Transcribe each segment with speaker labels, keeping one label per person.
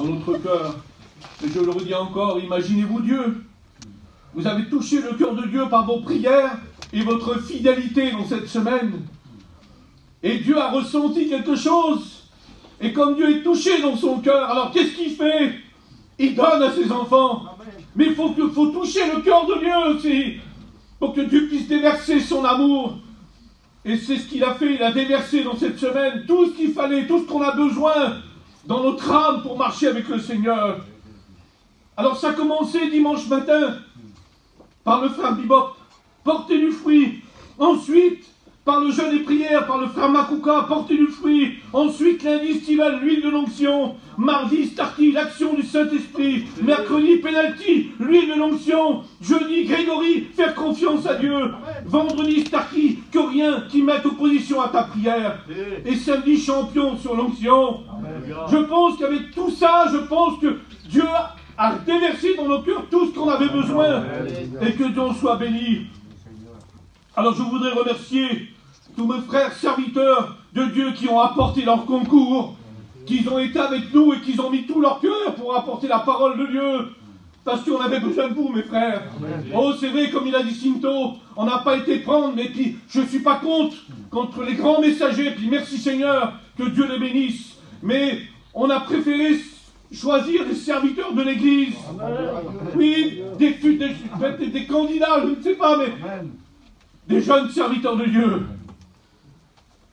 Speaker 1: dans notre cœur. Et je le redis encore, imaginez-vous Dieu. Vous avez touché le cœur de Dieu par vos prières et votre fidélité dans cette semaine. Et Dieu a ressenti quelque chose. Et comme Dieu est touché dans son cœur, alors qu'est-ce qu'il fait? Il donne à ses enfants. Mais il faut toucher le cœur de Dieu aussi, pour que Dieu puisse déverser son amour. Et c'est ce qu'il a fait, il a déversé dans cette semaine tout ce qu'il fallait, tout ce qu'on a besoin dans notre âme pour marcher avec le Seigneur. Alors ça a commencé dimanche matin par le frère Bibop, porter du fruit. Ensuite, par le jeûne et prière, par le frère Makouka, porter du fruit. Ensuite, lundi, Stival, l'huile de l'onction. Mardi, Starkey, l'action du Saint-Esprit. Mercredi, Penalty, l'huile de l'onction. Jeudi, Grégory, faire confiance à Dieu. Vendredi, Starkey, que rien qui mette opposition à ta prière. Et samedi, champion sur l'onction. Je pense qu'avec tout ça, je pense que Dieu a déversé dans nos cœurs tout ce qu'on avait besoin. Et que Dieu soit béni. Alors je voudrais remercier tous mes frères serviteurs de Dieu qui ont apporté leur concours, qui ont été avec nous et qui ont mis tout leur cœur pour apporter la parole de Dieu. Parce qu'on avait besoin de vous, mes frères. Oh, c'est vrai, comme il a dit Cinto, on n'a pas été prendre, mais puis je ne suis pas contre les grands messagers, puis merci Seigneur, que Dieu les bénisse. Mais on a préféré choisir des serviteurs de l'Église. Oui, des candidats, je ne sais pas, mais des jeunes serviteurs de Dieu.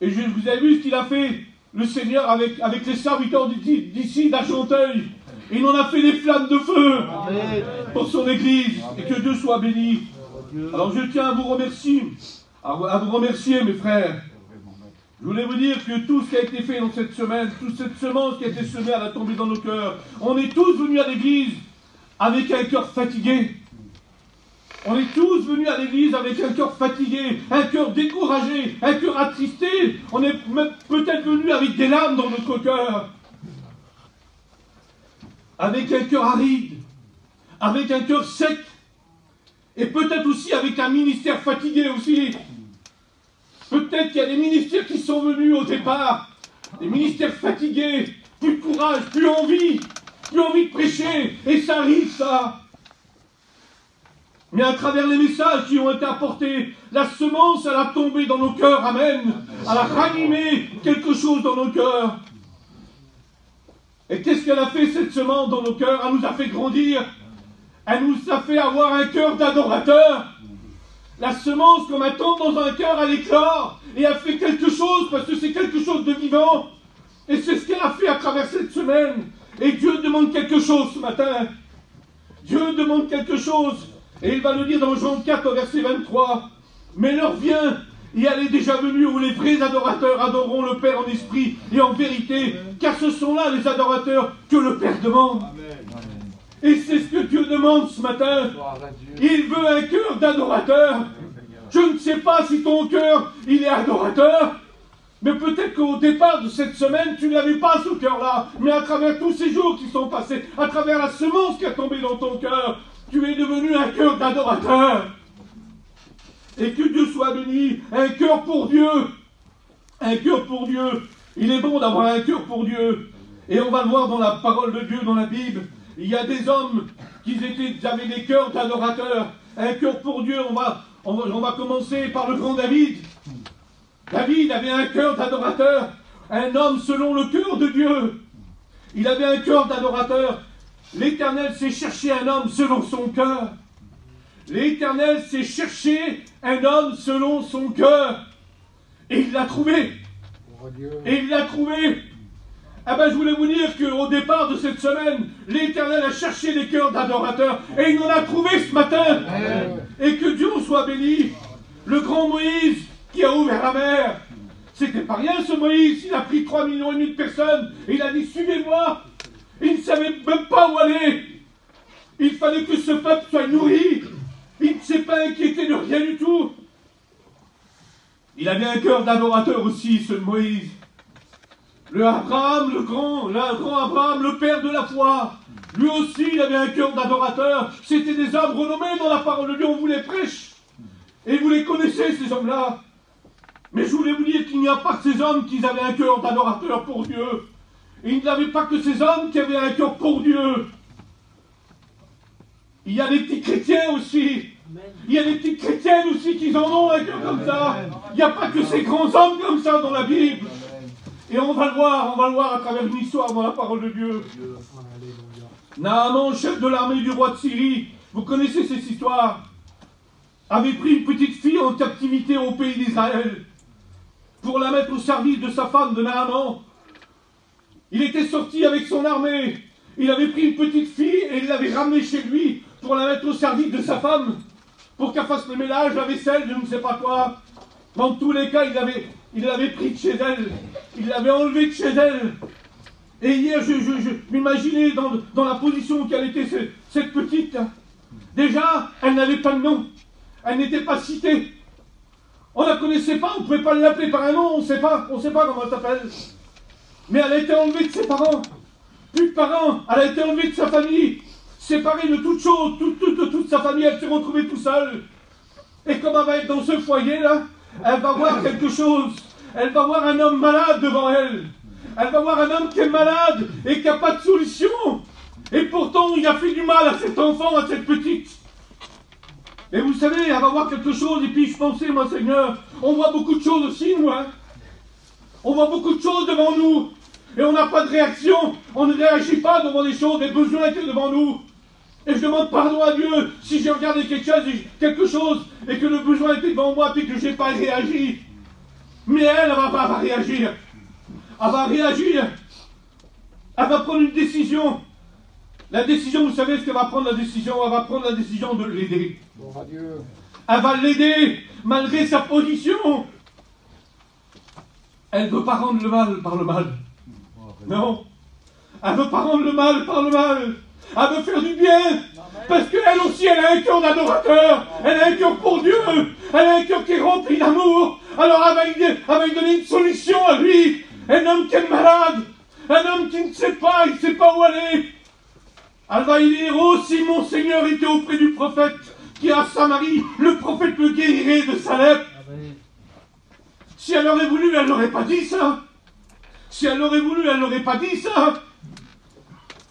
Speaker 1: Et vous avez vu ce qu'il a fait, le Seigneur, avec les serviteurs d'ici, d'Argenteuil. Il en a fait des flammes de feu pour son Église. Et que Dieu soit béni. Alors je tiens à vous remercier, mes frères. Je voulais vous dire que tout ce qui a été fait dans cette semaine, toute cette semence qui a été semée, elle a tombé dans nos cœurs. On est tous venus à l'église avec un cœur fatigué. On est tous venus à l'église avec un cœur fatigué, un cœur découragé, un cœur attristé. On est peut-être venus avec des larmes dans notre cœur. Avec un cœur aride, avec un cœur sec. Et peut-être aussi avec un ministère fatigué aussi. Peut-être qu'il y a des ministères qui sont venus au départ, des ministères fatigués, plus de courage, plus envie de prêcher, et ça arrive ça. Mais à travers les messages qui ont été apportés, la semence, elle a tombé dans nos cœurs, amen. Elle a ranimé quelque chose dans nos cœurs. Et qu'est-ce qu'elle a fait cette semence dans nos cœurs? Elle nous a fait grandir, elle nous a fait avoir un cœur d'adorateur. La semence qu'on attend dans un cœur, elle éclore et elle fait quelque chose parce que c'est quelque chose de vivant. Et c'est ce qu'elle a fait à travers cette semaine. Et Dieu demande quelque chose ce matin. Dieu demande quelque chose. Et il va le dire dans Jean 4 au verset 23. Mais l'heure vient, et elle est déjà venue, où les vrais adorateurs adoreront le Père en esprit et en vérité. Car ce sont là les adorateurs que le Père demande. Amen. Et c'est ce que Dieu demande ce matin. Il veut un cœur d'adorateur. Je ne sais pas si ton cœur, il est adorateur. Mais peut-être qu'au départ de cette semaine, tu n'avais pas ce cœur-là. Mais à travers tous ces jours qui sont passés, à travers la semence qui a tombé dans ton cœur, tu es devenu un cœur d'adorateur. Et que Dieu soit béni. Un cœur pour Dieu. Un cœur pour Dieu. Il est bon d'avoir un cœur pour Dieu. Et on va le voir dans la parole de Dieu, dans la Bible. Il y a des hommes qui avaient des cœurs d'adorateurs. Un cœur pour Dieu. On va commencer par le grand David. David avait un cœur d'adorateur. Un homme selon le cœur de Dieu. Il avait un cœur d'adorateur. L'Éternel s'est cherché un homme selon son cœur. L'Éternel s'est cherché un homme selon son cœur. Et il l'a trouvé. Et il l'a trouvé. Ah ben, je voulais vous dire qu'au départ de cette semaine, l'Éternel a cherché des cœurs d'adorateurs et il en a trouvé ce matin. Et que Dieu soit béni. Le grand Moïse qui a ouvert la mer. C'était pas rien ce Moïse. Il a pris 3,5 millions de personnes et il a dit suivez-moi. Il ne savait même pas où aller. Il fallait que ce peuple soit nourri. Il ne s'est pas inquiété de rien du tout. Il avait un cœur d'adorateur aussi, ce Moïse. Le grand Abraham, le père de la foi. Lui aussi, il avait un cœur d'adorateur. C'était des hommes renommés dans la parole de Dieu. On vous les prêche. Et vous les connaissez, ces hommes-là. Mais je voulais vous dire qu'il n'y a pas que ces hommes qui avaient un cœur d'adorateur pour Dieu. Et il n'y avait pas que ces hommes qui avaient un cœur pour Dieu. Il y a des petits chrétiens aussi. Il y a des petites chrétiennes aussi qui en ont un cœur comme ça. Il n'y a pas que ces grands hommes comme ça dans la Bible. Et on va le voir à travers une histoire dans la parole de Dieu. Naaman, chef de l'armée du roi de Syrie, vous connaissez cette histoire, avait pris une petite fille en captivité au pays d'Israël pour la mettre au service de sa femme, de Naaman. Il était sorti avec son armée. Il avait pris une petite fille et il l'avait ramenée chez lui pour la mettre au service de sa femme, pour qu'elle fasse le ménage, la vaisselle, je ne sais pas quoi. Dans tous les cas, il l'avait pris de chez elle. Il l'avait enlevé de chez elle. Et hier, je m'imaginais dans la position quelle était cette petite. Déjà, elle n'avait pas de nom. Elle n'était pas citée. On ne la connaissait pas, on ne pouvait pas l'appeler par un nom, on ne sait pas comment elle s'appelle. Mais elle a été enlevée de ses parents. Plus de parents, elle a été enlevée de sa famille. Séparée de toute chose, toute sa famille, elle s'est retrouvée tout seule. Et comme elle va être dans ce foyer-là, elle va voir quelque chose. Elle va voir un homme malade devant elle. Elle va voir un homme qui est malade et qui n'a pas de solution. Et pourtant, il a fait du mal à cet enfant, à cette petite. Et vous savez, elle va voir quelque chose. Et puis je pensais, moi Seigneur, on voit beaucoup de choses aussi, nous. Hein. On voit beaucoup de choses devant nous. Et on n'a pas de réaction. On ne réagit pas devant des choses, des besoins qui sont devant nous. Et je demande pardon à Dieu si j'ai regardé quelque chose et que le besoin était devant moi et que je n'ai pas réagi. Mais elle va réagir. Elle va réagir. Elle va prendre une décision. La décision, vous savez ce qu'elle va prendre la décision? Elle va prendre la décision de l'aider. Elle va l'aider malgré sa position. Elle ne veut pas rendre le mal par le mal. Non. Elle ne veut pas rendre le mal par le mal. Elle veut faire du bien. Parce qu'elle aussi, elle a un cœur d'adorateur. Elle a un cœur pour Dieu. Elle a un cœur qui est rempli d'amour. Alors elle va lui donner une solution à lui. Un homme qui est malade. Un homme qui ne sait pas, il ne sait pas où aller. Elle va lui dire, oh, si mon Seigneur était auprès du prophète qui est à Samarie, le prophète me guérirait de sa lèpre. Si elle aurait voulu, elle n'aurait pas dit ça. Si elle aurait voulu, elle n'aurait pas dit ça.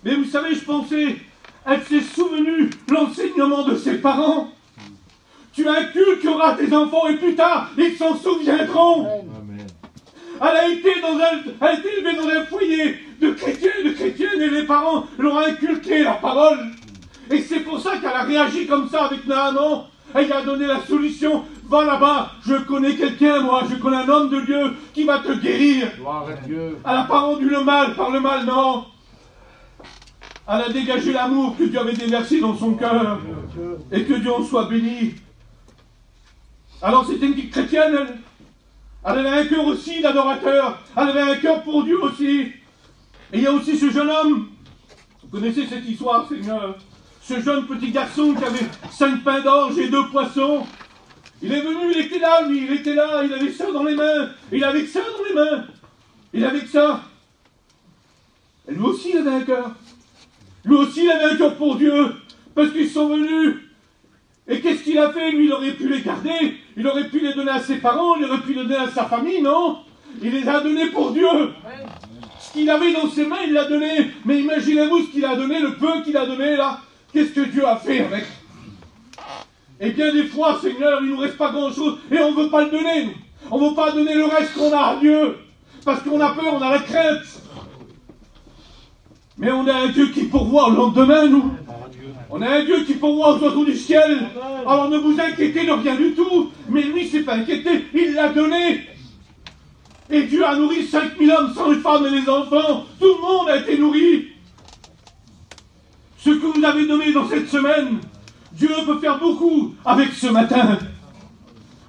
Speaker 1: Mais vous savez, je pensais, elle s'est souvenue l'enseignement de ses parents. Tu inculqueras tes enfants et plus tard, ils s'en souviendront. Amen. Elle a été élevée dans un foyer de chrétiens et de chrétiennes et les parents leur ont inculqué la parole. Et c'est pour ça qu'elle a réagi comme ça avec Naaman. Elle lui a donné la solution. Va là-bas, je connais quelqu'un, moi, je connais un homme de Dieu qui va te guérir. Gloire à Dieu. Elle n'a pas rendu le mal par le mal, non. Elle a dégagé l'amour que Dieu avait déversé dans son cœur. Et que Dieu en soit béni. Alors c'était une petite chrétienne, elle. Elle avait un cœur aussi d'adorateur. Elle avait un cœur pour Dieu aussi. Et il y a aussi ce jeune homme. Vous connaissez cette histoire, Seigneur. Ce jeune petit garçon qui avait 5 pains d'orge et 2 poissons. Il est venu, il était là, lui, il était là, il avait ça dans les mains. Il avait que ça dans les mains. Il avait que ça. Et lui aussi, il avait un cœur. Lui aussi, il avait un cœur pour Dieu. Parce qu'ils sont venus. Et qu'est-ce qu'il a fait? Lui, il aurait pu les garder. Il aurait pu les donner à ses parents. Il aurait pu les donner à sa famille, non? Il les a donnés pour Dieu. Ce qu'il avait dans ses mains, il l'a donné. Mais imaginez-vous ce qu'il a donné, le peu qu'il a donné, là. Qu'est-ce que Dieu a fait avec? Et bien des fois, Seigneur, il ne nous reste pas grand-chose. Et on ne veut pas le donner, nous. On ne veut pas donner le reste qu'on a à Dieu. Parce qu'on a peur, on a la crainte. Mais on a un Dieu qui pourvoit au lendemain, nous. On a un Dieu qui pourvoit aux oiseaux du ciel. Alors ne vous inquiétez de rien du tout. Mais lui, il ne s'est pas inquiété. Il l'a donné. Et Dieu a nourri 5000 hommes sans les femmes et les enfants. Tout le monde a été nourri. Ce que vous avez donné dans cette semaine, Dieu peut faire beaucoup avec ce matin.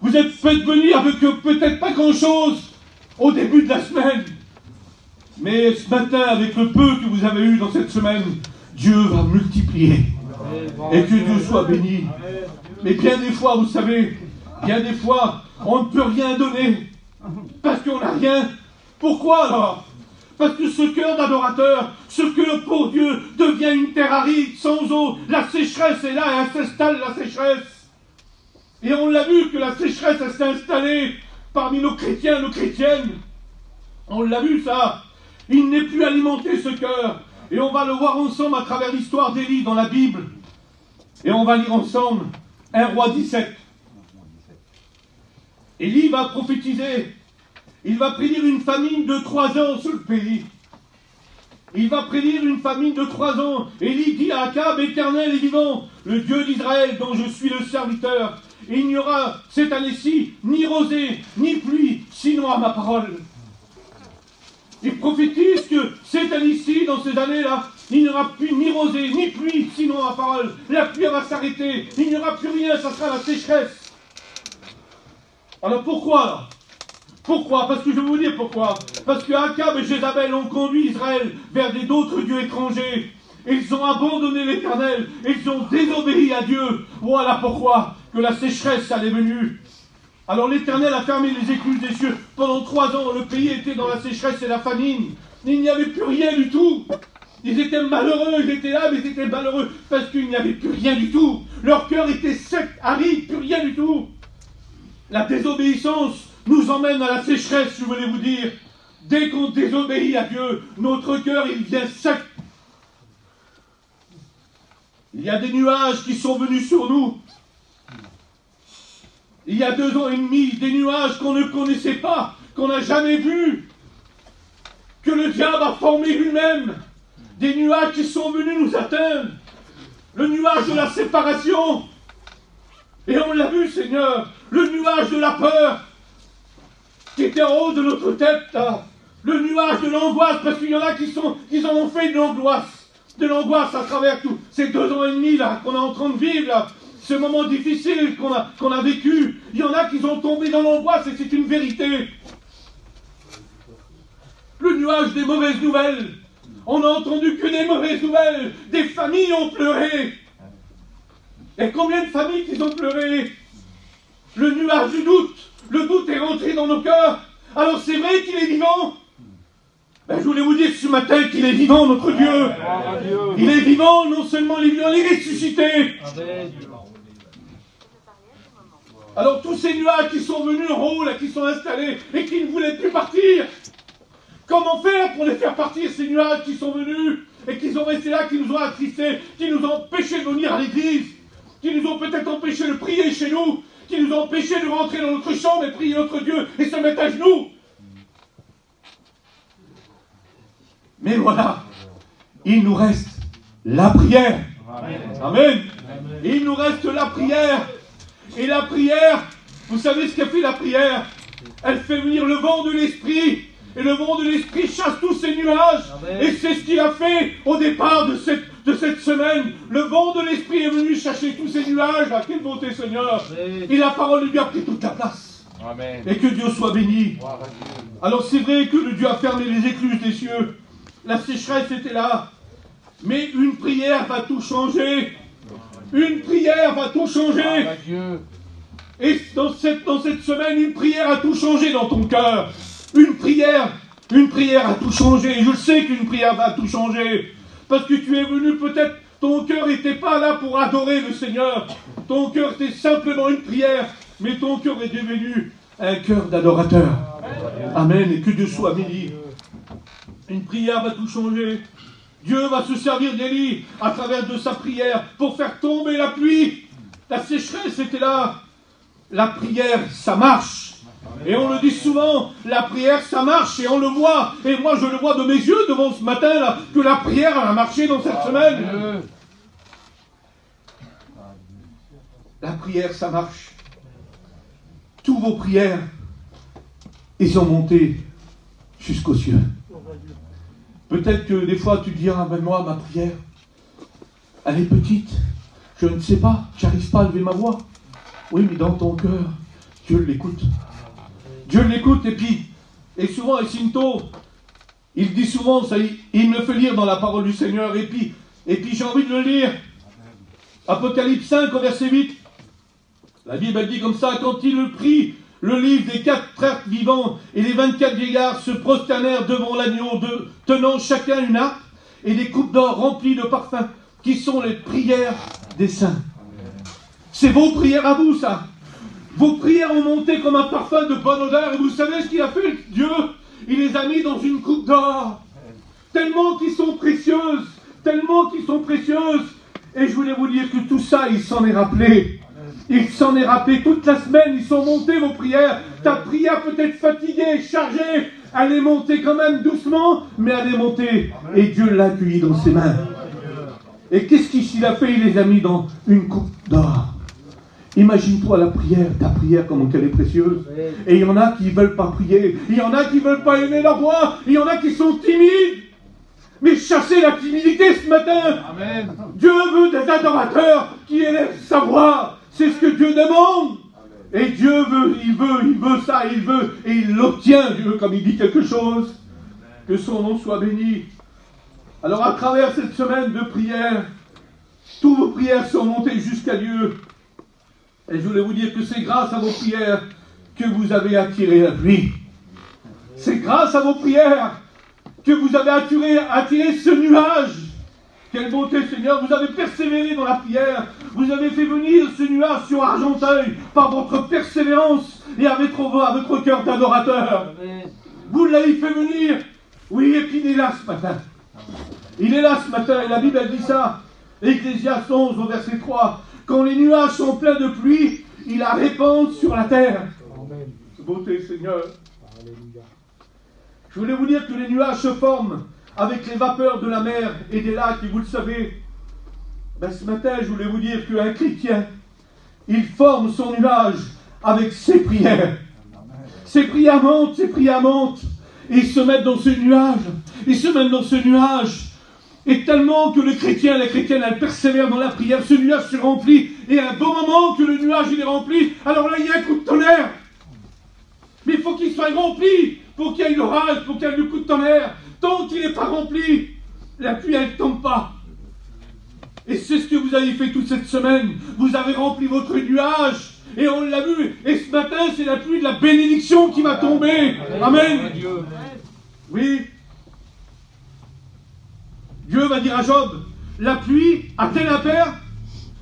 Speaker 1: Vous êtes fait venir avec peut-être pas grand-chose au début de la semaine. Mais ce matin, avec le peu que vous avez eu dans cette semaine, Dieu va multiplier. Et que Dieu soit béni. Mais bien des fois, vous savez, bien des fois, on ne peut rien donner. Parce qu'on n'a rien. Pourquoi alors? Parce que ce cœur d'adorateur, ce cœur pour Dieu devient une terre aride, sans eau. La sécheresse est là et elle s'installe, la sécheresse. Et on l'a vu que la sécheresse, elle s'est installée parmi nos chrétiens, nos chrétiennes. On l'a vu ça. Il n'est plus alimenté, ce cœur. Et on va le voir ensemble à travers l'histoire d'Élie dans la Bible. Et on va lire ensemble 1 Roi 17. Élie va prophétiser. Il va prédire une famine de 3 ans sur le pays. Il va prédire une famine de 3 ans. Élie dit à Akab, Éternel et vivant, le Dieu d'Israël dont je suis le serviteur, il n'y aura cette année-ci ni rosée, ni pluie, sinon à ma parole. Il prophétise que cette année-ci, dans ces années-là, il n'y aura plus ni rosée, ni pluie, sinon à ma parole. La pluie va s'arrêter, il n'y aura plus rien, ça sera la sécheresse. Alors pourquoi là? Pourquoi? Parce que je vais vous dire pourquoi. Parce que Akab et Jézabel ont conduit Israël vers d'autres dieux étrangers. Ils ont abandonné l'Éternel. Ils ont désobéi à Dieu. Voilà pourquoi que la sécheresse elle est venue. Alors l'Éternel a fermé les écluses des cieux. Pendant 3 ans, le pays était dans la sécheresse et la famine. Il n'y avait plus rien du tout. Ils étaient malheureux, ils étaient là, mais ils étaient malheureux parce qu'il n'y avait plus rien du tout. Leur cœur était sec, aride, plus rien du tout. La désobéissance nous emmène à la sécheresse, je voulais vous dire. Dès qu'on désobéit à Dieu, notre cœur, il devient sec. Il y a des nuages qui sont venus sur nous. Il y a 2 ans et demi, des nuages qu'on ne connaissait pas, qu'on n'a jamais vus, que le diable a formé lui-même. Des nuages qui sont venus nous atteindre. Le nuage de la séparation. Et on l'a vu, Seigneur, le nuage de la peur qui était en haut de notre tête, là. Le nuage de l'angoisse, parce qu'il y en a qui en ont fait de l'angoisse à travers tout ces 2 ans et demi là qu'on est en train de vivre, là. Ce moment difficile qu'on a vécu. Il y en a qui sont tombés dans l'angoisse et c'est une vérité. Le nuage des mauvaises nouvelles. On n'a entendu que des mauvaises nouvelles. Des familles ont pleuré. Et combien de familles qui ont pleuré? Le nuage du doute. Le doute est rentré dans nos cœurs. Alors c'est vrai qu'il est vivant. Ben, je voulais vous dire ce matin qu'il est vivant, notre Dieu. Il est vivant, non seulement il est vivant, il est ressuscité. Alors tous ces nuages qui sont venus en haut, là, qui sont installés et qui ne voulaient plus partir, comment faire pour les faire partir, ces nuages qui sont venus et qui sont restés là, qui nous ont attristés, qui nous ont empêchés de venir à l'église, qui nous ont peut-être empêchés de prier chez nous, qui nous ont empêchés de rentrer dans notre chambre et prier notre Dieu et se mettre à genoux. Mais voilà, il nous reste la prière. Amen. Amen. Il nous reste la prière. Et la prière, vous savez ce qu'a fait la prière? Elle fait venir le vent de l'esprit. Et le vent de l'esprit chasse tous ces nuages. Amen. Et c'est ce qu'il a fait au départ de cette semaine. Le vent de l'esprit est venu chasser tous ces nuages. Ah, quelle bonté, Seigneur. Amen. Et la parole de Dieu a pris toute la place. Amen. Et que Dieu soit béni. Alors c'est vrai que le Dieu a fermé les écluses des cieux. La sécheresse était là. Mais une prière va tout changer. Une prière va tout changer. Et dans cette semaine, une prière a tout changé dans ton cœur. Une prière a tout changé. Et je sais qu'une prière va tout changer. Parce que tu es venu, peut-être, ton cœur n'était pas là pour adorer le Seigneur. Ton cœur était simplement une prière. Mais ton cœur est devenu un cœur d'adorateur. Amen. Et que Dieu soit béni. Une prière va tout changer. Dieu va se servir d'Élie à travers de sa prière pour faire tomber la pluie. La sécheresse était là. La prière, ça marche. Et on le dit souvent, la prière, ça marche. Et on le voit. Et moi, je le vois de mes yeux devant ce matin, là, que la prière a marché dans cette semaine. La prière, ça marche. Tous vos prières, ils ont monté jusqu'aux cieux. Peut-être que des fois tu te diras, ben moi, ma prière, elle est petite. Je ne sais pas, j'arrive pas à lever ma voix. Oui, mais dans ton cœur, Dieu l'écoute. Dieu l'écoute, et souvent, Sinto, il dit souvent, ça, il me fait lire dans la parole du Seigneur, et puis j'ai envie de le lire. Apocalypse 5, verset 8. La Bible, elle dit comme ça, quand il le prit, le livre des 4 êtres vivants et les 24 vieillards se prosternèrent devant l'agneau, tenant chacun une harpe et des coupes d'or remplies de parfums, qui sont les prières des saints. C'est vos prières à vous, ça. Vos prières ont monté comme un parfum de bonne odeur. Et vous savez ce qu'il a fait, Dieu? Il les a mis dans une coupe d'or. tellement qu'ils sont précieuses, tellement qu'ils sont précieuses. Et je voulais vous dire que tout ça, il s'en est rappelé. Il s'en est rappelé toute la semaine, ils sont montés vos prières. Ta prière peut être fatiguée, chargée, elle est montée quand même doucement, mais elle est montée. Et Dieu l'a accueillie dans ses mains. Et qu'est-ce qu'il a fait? Il les a mis dans une coupe d'or. Imagine-toi la prière, ta prière, comment elle est précieuse. Et il y en a qui ne veulent pas prier. Il y en a qui ne veulent pas aimer leur voix. Il y en a qui sont timides. Mais chassez la timidité ce matin. Amen. Dieu veut des adorateurs qui élèvent sa voix. C'est ce que Dieu demande. Et Dieu veut, il veut ça, il veut. Et il l'obtient, Dieu, comme il dit quelque chose. Que son nom soit béni. Alors à travers cette semaine de prière, toutes vos prières sont montées jusqu'à Dieu. Et je voulais vous dire que c'est grâce à vos prières que vous avez attiré la pluie. C'est grâce à vos prières que vous avez attiré ce nuage. Quelle beauté, Seigneur. Vous avez persévéré dans la prière. Vous avez fait venir ce nuage sur Argenteuil par votre persévérance et avec votre cœur d'adorateur. Vous l'avez fait venir. Oui, et puis il est là ce matin. Il est là ce matin. Et la Bible, elle dit ça. Ecclésiaste 11, au verset 3. Quand les nuages sont pleins de pluie, il la répand sur la terre. Amen. Beauté, Seigneur. Alléluia. Je voulais vous dire que les nuages se forment avec les vapeurs de la mer et des lacs, et vous le savez. Ce matin, je voulais vous dire qu'un chrétien, il forme son nuage avec ses prières. Ses prières montent, et ils se mettent dans ce nuage. Et tellement que le chrétien, la chrétienne, elle persévère dans la prière, ce nuage se remplit, et à un bon moment que le nuage il est rempli, alors là il y a un coup de tonnerre. Mais il faut qu'il soit rempli, pour qu'il y ait l'orage, pour qu'il y ait le coup de tonnerre. Tant qu'il n'est pas rempli, la pluie elle ne tombe pas. Et c'est ce que vous avez fait toute cette semaine. Vous avez rempli votre nuage, et on l'a vu. Et ce matin, c'est la pluie de la bénédiction qui va tomber. Amen. Oui. Dieu va dire à Job, la pluie a-t-elle un père?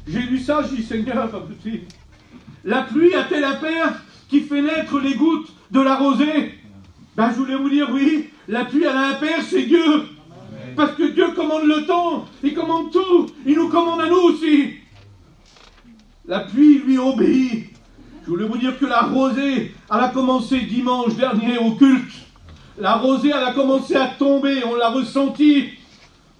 Speaker 1: J'ai lu ça, je dis Seigneur, pas petit. La pluie a-t-elle un père qui fait naître les gouttes de la rosée? Je voulais vous dire, oui, la pluie elle a un père, c'est Dieu. Amen. Parce que Dieu commande le temps, il commande tout, il nous commande à nous aussi. La pluie lui obéit. Je voulais vous dire que la rosée, elle a commencé dimanche dernier au culte. La rosée, elle a commencé à tomber, on l'a ressenti.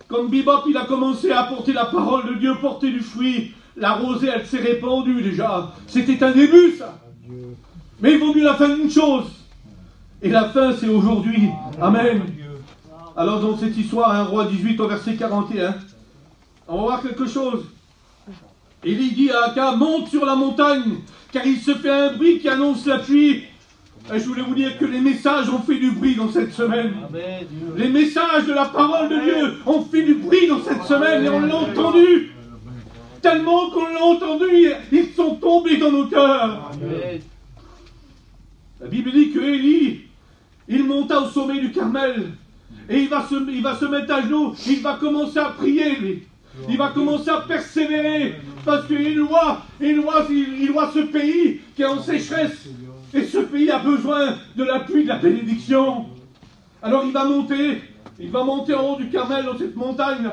Speaker 1: Comme Bibop, il a commencé à porter la parole de Dieu, porter du fruit. La rosée, elle s'est répandue déjà. C'était un début, ça. Mais il vaut mieux la fin d'une chose. Et la fin, c'est aujourd'hui. Amen. Alors, dans cette histoire, 1 Roi 18, au verset 41, on va voir quelque chose. Élie dit à Akab, monte sur la montagne, car il se fait un bruit qui annonce la pluie. Et je voulais vous dire que les messages ont fait du bruit dans cette semaine. Amen. Les messages de la parole de Dieu ont fait du bruit dans cette semaine et on l'a entendu. Tellement qu'on l'a entendu, ils sont tombés dans nos cœurs. Amen. La Bible dit que Élie, il monta au sommet du Carmel et il va se mettre à genoux, il va commencer à prier, lui. Il va commencer à persévérer parce qu'il voit ce pays qui est en sécheresse. Et ce pays a besoin de la pluie, de la bénédiction. Alors il va monter en haut du Carmel, dans cette montagne.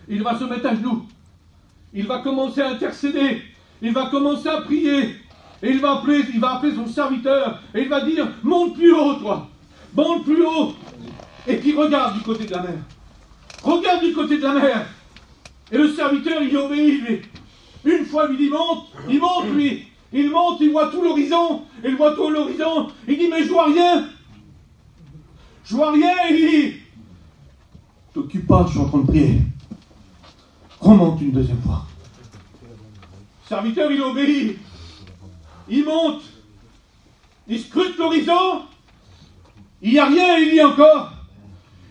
Speaker 1: Il va se mettre à genoux. Il va commencer à intercéder. Il va commencer à prier. Et il va appeler son serviteur. Et il va dire, monte plus haut, toi. Monte plus haut. Et puis regarde du côté de la mer. Regarde du côté de la mer. Et le serviteur, il obéit, lui. Une fois, il dit, monte. Il monte, lui. Il monte, il voit tout l'horizon. Il voit tout l'horizon. Il dit, mais je vois rien. Je vois rien, il dit. T'occupe pas, je suis en train de prier. Remonte une deuxième fois. Le serviteur, il obéit. Il monte. Il scrute l'horizon. Il n'y a rien, il dit encore.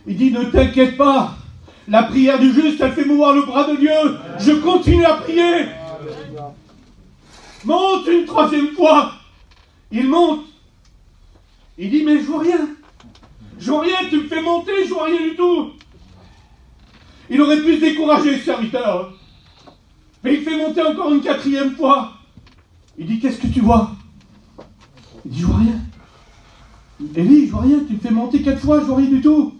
Speaker 1: Il dit, ne t'inquiète pas. La prière du juste, elle fait mouvoir le bras de Dieu. Je continue à prier. Monte une troisième fois. Il monte. Il dit, mais je vois rien. Je vois rien, tu me fais monter, je vois rien du tout. Il aurait pu se décourager, ce serviteur. Mais il fait monter encore une quatrième fois. Il dit, qu'est-ce que tu vois? Il dit, je vois rien. Élie, je vois rien, tu me fais monter 4 fois, je vois rien du tout.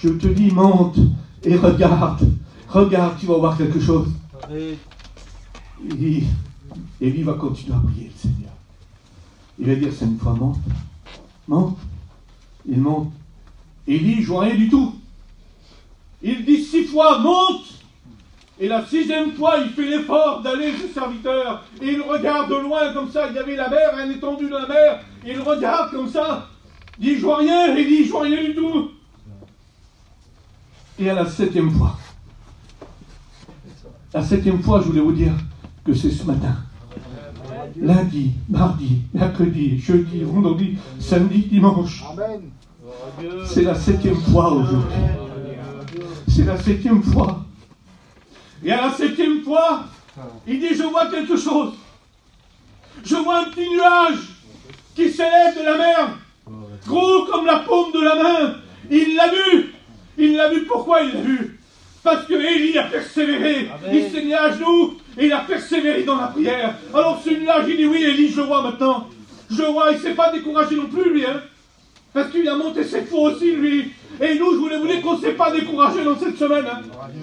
Speaker 1: Je te dis, monte et regarde. Regarde, tu vas voir quelque chose. Élie va continuer à prier le Seigneur. Il va dire 5 fois, monte. Monte. Il monte. Élie ne joue rien du tout. Il dit 6 fois, monte. Et la 6e fois, il fait l'effort d'aller ce serviteur. Et il regarde de loin comme ça. Il y avait la mer, un étendue de la mer. Et il regarde comme ça. Il dit, je vois rien. Il dit, je vois rien du tout. Et à la 7e fois. La 7e fois, je voulais vous dire que c'est ce matin. Lundi, mardi, mercredi, jeudi, vendredi, samedi, dimanche. C'est la 7e fois aujourd'hui. C'est la 7e fois. Et à la 7e fois, il dit, je vois quelque chose. Je vois un petit nuage qui s'élève de la mer, gros comme la paume de la main. Il l'a vu. Il l'a vu. Pourquoi il l'a vu? Parce que Élie a persévéré. Amen. Il s'est mis à genoux et il a persévéré dans la prière. Alors ce nuage, il dit, oui, Élie, je le vois maintenant. Je le vois, il ne s'est pas découragé non plus, lui. Parce qu'il a monté 7 fois aussi, lui. Et nous, je voulais vous dire qu'on ne s'est pas découragé dans cette semaine.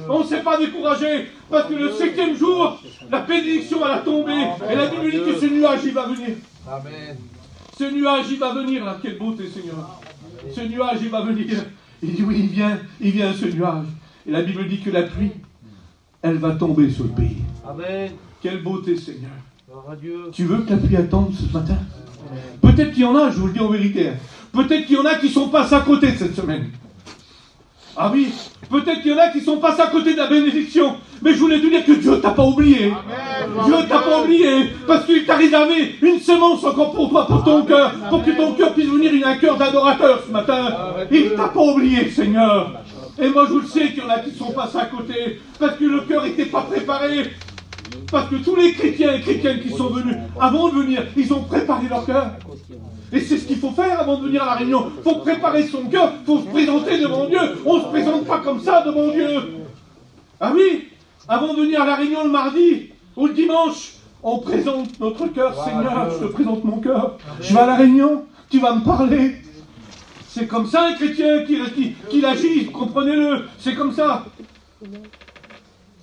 Speaker 1: On ne s'est pas découragé. Parce que le 7e jour, la bénédiction, elle a tombé. Amen. Et la Bible dit que ce nuage, il va venir. Amen. Ce nuage, il va venir, là. Quelle beauté, Seigneur. Amen. Ce nuage, il va venir. Il dit, oui, il vient ce nuage. Et la Bible dit que la pluie, elle va tomber sur le pays. Amen. Quelle beauté, Seigneur. Tu veux que la pluie attende ce matin? Peut-être qu'il y en a, je vous le dis en vérité. Peut-être qu'il y en a qui sont passés à côté de cette semaine. Ah oui, peut-être qu'il y en a qui sont passés à côté de la bénédiction. Mais je voulais te dire que Dieu ne t'a pas oublié. Amen. Dieu ne t'a pas oublié. Parce qu'il t'a réservé une semence encore pour toi, pour ton cœur. Pour que ton cœur puisse devenir un cœur d'adorateur ce matin. Il ne t'a pas oublié, Seigneur. Et moi je le sais qu'il y en a qui sont passés à côté. Parce que le cœur n'était pas préparé. Parce que tous les chrétiens et chrétiennes qui sont venus, avant de venir, ils ont préparé leur cœur. Et c'est ce qu'il faut faire avant de venir à la réunion. Il faut préparer son cœur, il faut se présenter devant Dieu. On ne se présente pas comme ça devant Dieu. Ah oui, avant de venir à la réunion le mardi ou le dimanche, on présente notre cœur. Seigneur, je te présente mon cœur. Je vais à la réunion, tu vas me parler. C'est comme ça un chrétien qu'il agit, comprenez-le. C'est comme ça.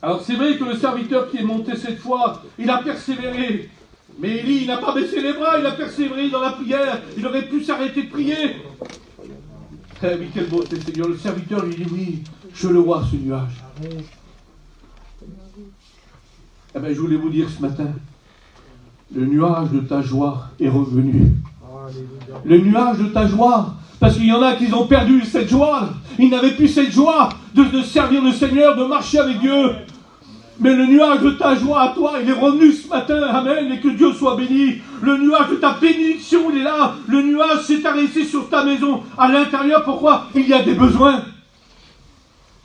Speaker 1: Alors c'est vrai que le serviteur qui est monté cette fois, il a persévéré. Mais Élie, il n'a pas baissé les bras, il a persévéré dans la prière. Il aurait pu s'arrêter de prier. Eh oui, quelle beauté, Seigneur. Le serviteur lui dit, oui, je le vois, ce nuage. Eh bien, je voulais vous dire ce matin, le nuage de ta joie est revenu. Le nuage de ta joie, parce qu'il y en a qui ont perdu cette joie. Ils n'avaient plus cette joie de servir le Seigneur, de marcher avec Dieu. Mais le nuage de ta joie à toi, il est revenu ce matin, amen, et que Dieu soit béni. Le nuage de ta bénédiction, il est là. Le nuage s'est arrêté sur ta maison. À l'intérieur, pourquoi? Il y a des besoins.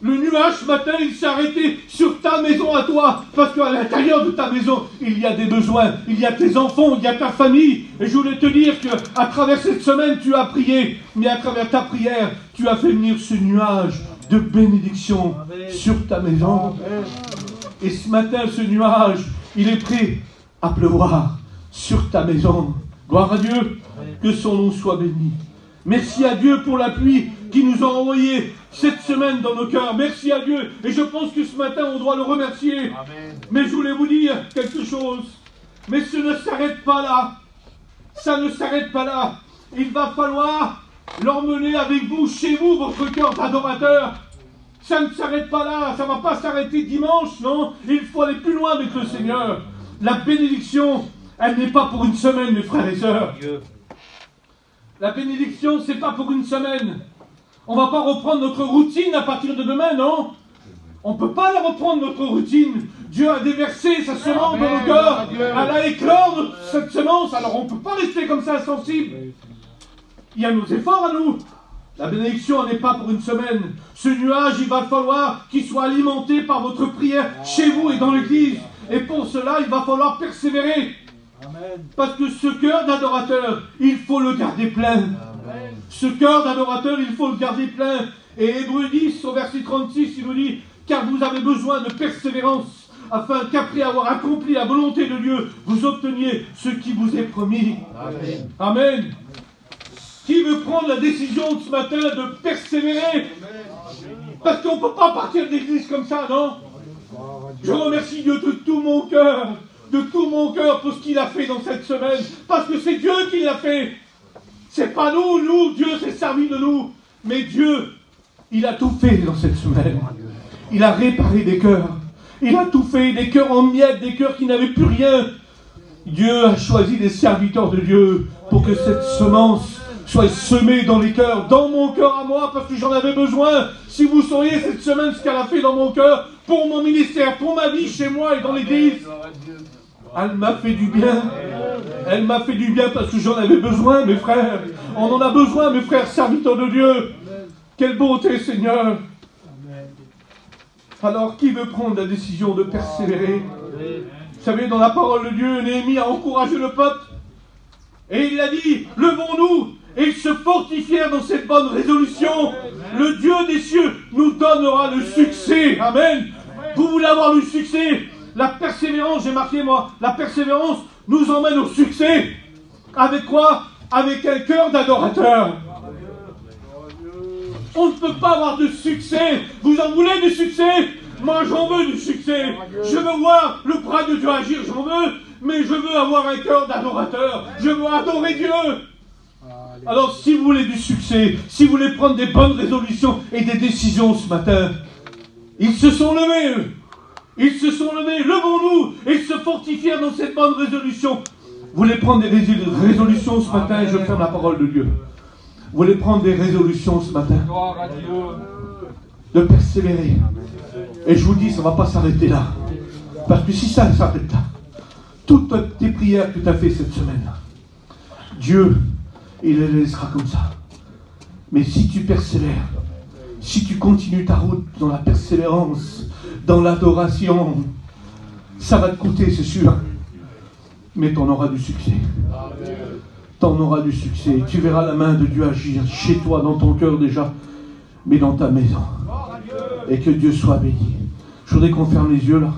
Speaker 1: Le nuage ce matin, il s'est arrêté sur ta maison à toi. Parce qu'à l'intérieur de ta maison, il y a des besoins. Il y a tes enfants, il y a ta famille. Et je voulais te dire qu'à travers cette semaine, tu as prié. Mais à travers ta prière, tu as fait venir ce nuage de bénédiction sur ta maison. Et ce matin, ce nuage, il est prêt à pleuvoir sur ta maison. Gloire à Dieu, que son nom soit béni. Merci à Dieu pour la pluie qui nous a envoyé cette semaine dans nos cœurs. Merci à Dieu. Et je pense que ce matin, on doit le remercier. Amen. Mais je voulais vous dire quelque chose. Mais ce ne s'arrête pas là. Ça ne s'arrête pas là. Il va falloir l'emmener avec vous, chez vous, votre cœur d'adorateur. Ça ne s'arrête pas là, ça ne va pas s'arrêter dimanche, non. Il faut aller plus loin avec le Seigneur. La bénédiction, elle n'est pas pour une semaine, mes frères et sœurs. La bénédiction, c'est pas pour une semaine. On ne va pas reprendre notre routine à partir de demain, non. On ne peut pas la reprendre, notre routine. Dieu a déversé sa semence dans nos cœurs. Elle a éclore cette semence, alors on ne peut pas rester comme ça insensible. Il y a nos efforts à nous. La bénédiction n'est pas pour une semaine. Ce nuage, il va falloir qu'il soit alimenté par votre prière chez vous et dans l'église. Et pour cela, il va falloir persévérer. Amen. Parce que ce cœur d'adorateur, il faut le garder plein. Amen. Ce cœur d'adorateur, il faut le garder plein. Et Hébreux 10, au verset 36, il nous dit, car vous avez besoin de persévérance, afin qu'après avoir accompli la volonté de Dieu, vous obteniez ce qui vous est promis. Amen. Amen. Qui veut prendre la décision ce matin de persévérer? Parce qu'on ne peut pas partir de l'église comme ça, non? Je remercie Dieu de tout mon cœur pour ce qu'il a fait dans cette semaine, parce que c'est Dieu qui l'a fait. C'est pas nous, Dieu s'est servi de nous, mais Dieu, il a tout fait dans cette semaine. Il a réparé des cœurs, il a tout fait, des cœurs en miettes, des cœurs qui n'avaient plus rien. Dieu a choisi des serviteurs de Dieu pour que cette semence soit semée dans les cœurs, dans mon cœur à moi, parce que j'en avais besoin. Si vous sauriez cette semaine ce qu'elle a fait dans mon cœur, pour mon ministère, pour ma vie chez moi et dans l'église, elle m'a fait du bien. Elle m'a fait du bien parce que j'en avais besoin, mes frères. On en a besoin, mes frères, serviteurs de Dieu. Quelle beauté, Seigneur. Alors, qui veut prendre la décision de persévérer? Vous savez, dans la parole de Dieu, Néhémie a encouragé le peuple. Et il a dit, levons-nous. Et ils se fortifièrent dans cette bonne résolution. Le Dieu des cieux nous donnera le succès. Amen. Vous voulez avoir le succès? La persévérance, j'ai marqué moi, la persévérance nous emmène au succès. Avec quoi? Avec un cœur d'adorateur. On ne peut pas avoir de succès. Vous en voulez du succès? Moi j'en veux du succès. Je veux voir le bras de Dieu agir, j'en veux. Mais je veux avoir un cœur d'adorateur. Je veux adorer Dieu. Alors si vous voulez du succès, si vous voulez prendre des bonnes résolutions et des décisions ce matin, ils se sont levés eux. Ils se sont levés, levons-nous, et ils se fortifièrent dans cette bonne résolution. Vous voulez prendre des résolutions ce matin, et je ferme la parole de Dieu. Vous voulez prendre des résolutions ce matin, de persévérer. Et je vous dis, ça ne va pas s'arrêter là. Parce que si ça s'arrête là, toutes tes prières que tu as fait cette semaine, Dieu, il les laissera comme ça. Mais si tu persévères, si tu continues ta route dans la persévérance, dans l'adoration, ça va te coûter, c'est sûr. Mais tu en auras du succès. Tu en auras du succès. Tu verras la main de Dieu agir chez toi, dans ton cœur déjà, mais dans ta maison. Et que Dieu soit béni. Je voudrais qu'on ferme les yeux là.